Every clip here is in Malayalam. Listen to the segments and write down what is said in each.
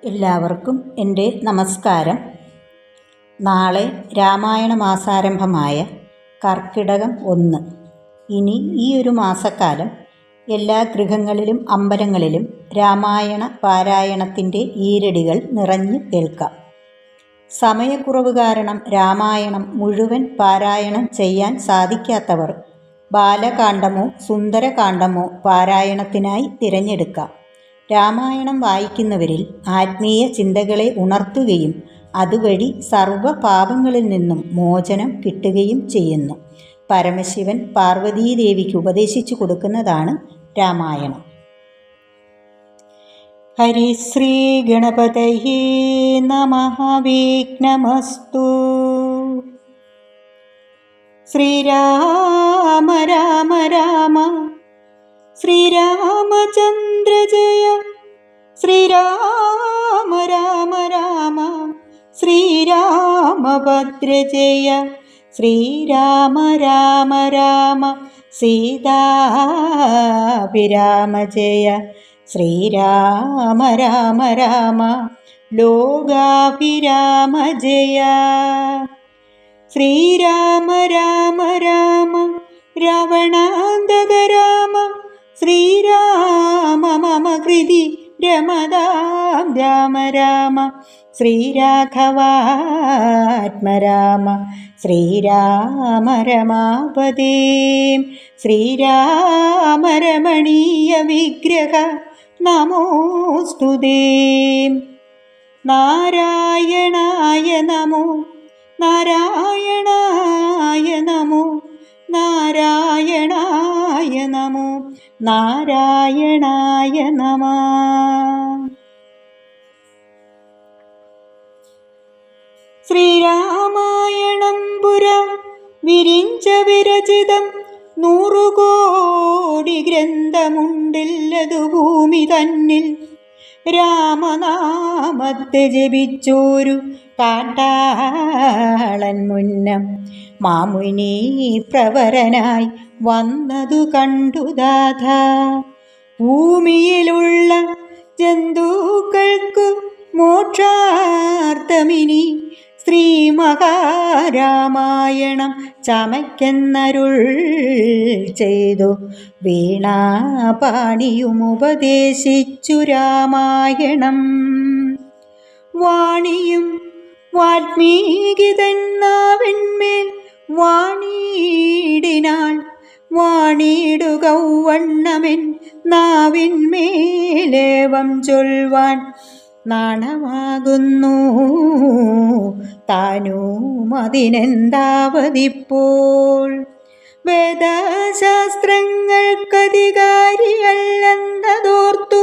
എല്ലാവർക്കും എൻ്റെ നമസ്കാരം. നാളെ രാമായണ മാസാരംഭമായ കർക്കിടകം 1. ഇനി ഈ ഒരു മാസക്കാലം എല്ലാ ഗൃഹങ്ങളിലും അമ്പലങ്ങളിലും രാമായണ പാരായണത്തിൻ്റെ ഈരടികൾ നിറഞ്ഞു കേൾക്കാം. സമയക്കുറവ് കാരണം രാമായണം മുഴുവൻ പാരായണം ചെയ്യാൻ സാധിക്കാത്തവർ ബാലകാണ്ഡമോ സുന്ദരകാണ്ഡമോ പാരായണത്തിനായി തിരഞ്ഞെടുക്കാം. രാമായണം വായിക്കുന്നവരിൽ ആത്മീയ ചിന്തകളെ ഉണർത്തുകയും അതുവഴി സർവ്വ പാപങ്ങളിൽ നിന്നും മോചനം കിട്ടുകയും ചെയ്യുന്നു. പരമശിവൻ പാർവതീദേവിക്ക് ഉപദേശിച്ചു കൊടുക്കുന്നതാണ് രാമായണം. ഹരിശ്രീ ഗണപതയേ നമഃ. വിഘ്നമസ്തു. ശ്രീരാമ രാമ രാമ ശ്രീരാമചന്ദ്ര ജയ. ശ്രീരാമ രാമ രാമ ശ്രീരാമഭദ്ര ജയ. ശ്രീരാമ രാമ രാമ സീതാഭിരാമ ജയ. ശ്രീരാമ രാമ രാമ ലോകാഭിരാമ ജയ. ശ്രീരാമ രാമ രാമ രാവണാന്തക രാമ. ശ്രീരാമ മമ കൃതി രമതാം രാമ രാമ. ശ്രീരാഘവാത്മ രാമ. ശ്രീരാമ രമാപദേ. ശ്രീരാമ രമണീയ വിഗ്രഹ നമോസ്തുതേ. നാരായണായ നമോ. നാരായണായ നമോ. നാരായണായ നമോ. നാരായണായ നമഃ. ശ്രീരാമായണം പുരാ വിരിഞ്ച വിരചിതം. 100 കോടി ഗ്രന്ഥമുണ്ടില്ലതു ഭൂമി തന്നിൽ. രാമനാമത്തെ ജപിച്ചോരു കാട്ടാളൻ മുന്നം മാമുനി പ്രവരനായി വന്നതു കണ്ടു ദാഥ. ഭൂമിയിലുള്ള ജന്തുക്കൾക്കു മോക്ഷാർത്ഥമിനി ശ്രീ മഹാരാമായണം ചമയ്ക്കെന്നരുൾ ചെയ്തു. വീണാപാണിയുമുപദേശിച്ചു രാമായണം. വാണിയും വാൽമീകിതന്നാവിന്മേൽ വാണിയിടിനാൾ. വാണിയിടുകൗവണ്ണമെൻ നാവിന്മേലേവം ചൊൽവാൻ നാണമാകുന്നു താനും അതിനെന്താവതിപ്പോൾ. വേദശാസ്ത്രങ്ങൾക്കധികാരിയല്ലെന്നതോർത്തു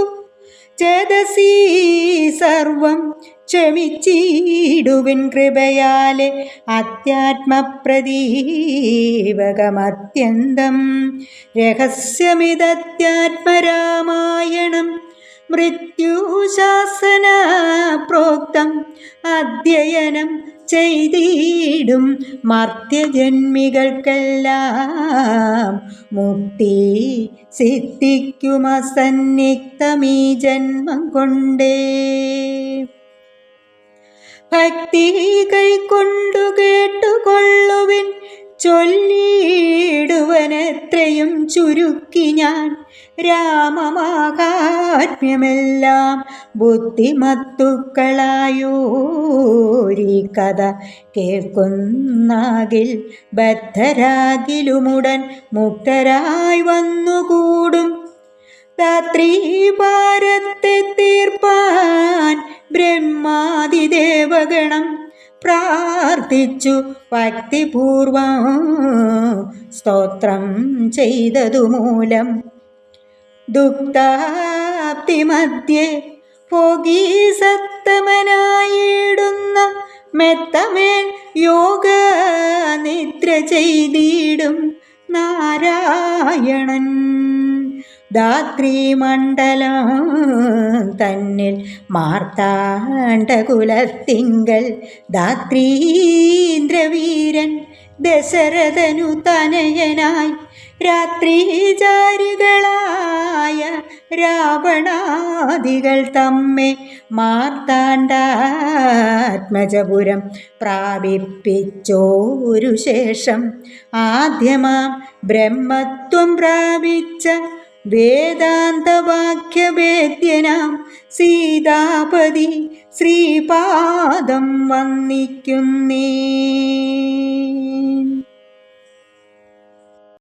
ചേതസീ സർവം ക്ഷമിച്ചിടുവിൻ കൃപയാലെ. അധ്യാത്മപ്രദീപകമത്യന്തം രഹസ്യമിതധ്യാത്മരാമായണം. മൃത്യുശാസന പ്രോക്തം അധ്യയനം ചെയ്തിടും മർത്യജന്മികൾക്കെല്ലാം മുക്തി സിദ്ധിക്കുമസന്നിഗ്ധമീ ജന്മം കൊണ്ടേ. ഭക്തി കൈക്കൊണ്ടു കേട്ടുകൊള്ളുവിൻ ചൊല്ലിടുവനെത്രയും ചുരുക്കി ഞാൻ. രാമമാഹാത്മ്യമെല്ലാം ബുദ്ധിമത്തുക്കളായോരീ കഥ കേൾക്കുന്നാകിൽ ബദ്ധരാകിലുമുടൻ മുക്തരായി വന്നുകൂടും. രാത്രി ഭാരത്തെ തീർപ്പാൻ ബ്രഹ്മാദിദേവഗണം പ്രാർത്ഥിച്ചു ഭക്തിപൂർവം സ്തോത്രം ചെയ്തതുമൂലം. ദുഃഖാപ്തി മധ്യേ ഭോഗീ സത്തമനായിടുന്ന മെത്തമേൽ യോഗ നിദ്ര ചെയ്തിടും നാരായണൻ. ധാത്രീമണ്ഡലം തന്നിൽ മാർത്താണ്ഡകുലത്തിങ്കൽ ധാത്രീന്ദ്രവീരൻ ദശരഥനു തനയനായി രാത്രിചാരികളായ രാവണാദികൾ തമ്മെ മാർത്താണ്ഡാത്മജപുരം പ്രാപിപ്പിച്ചോരു ശേഷം ആദ്യമാം ബ്രഹ്മത്വം പ്രാപിച്ച വേദാന്തവാക്യവേദ്യനാം സീതാപതി ശ്രീപാദം വന്ദിക്കുന്നേ.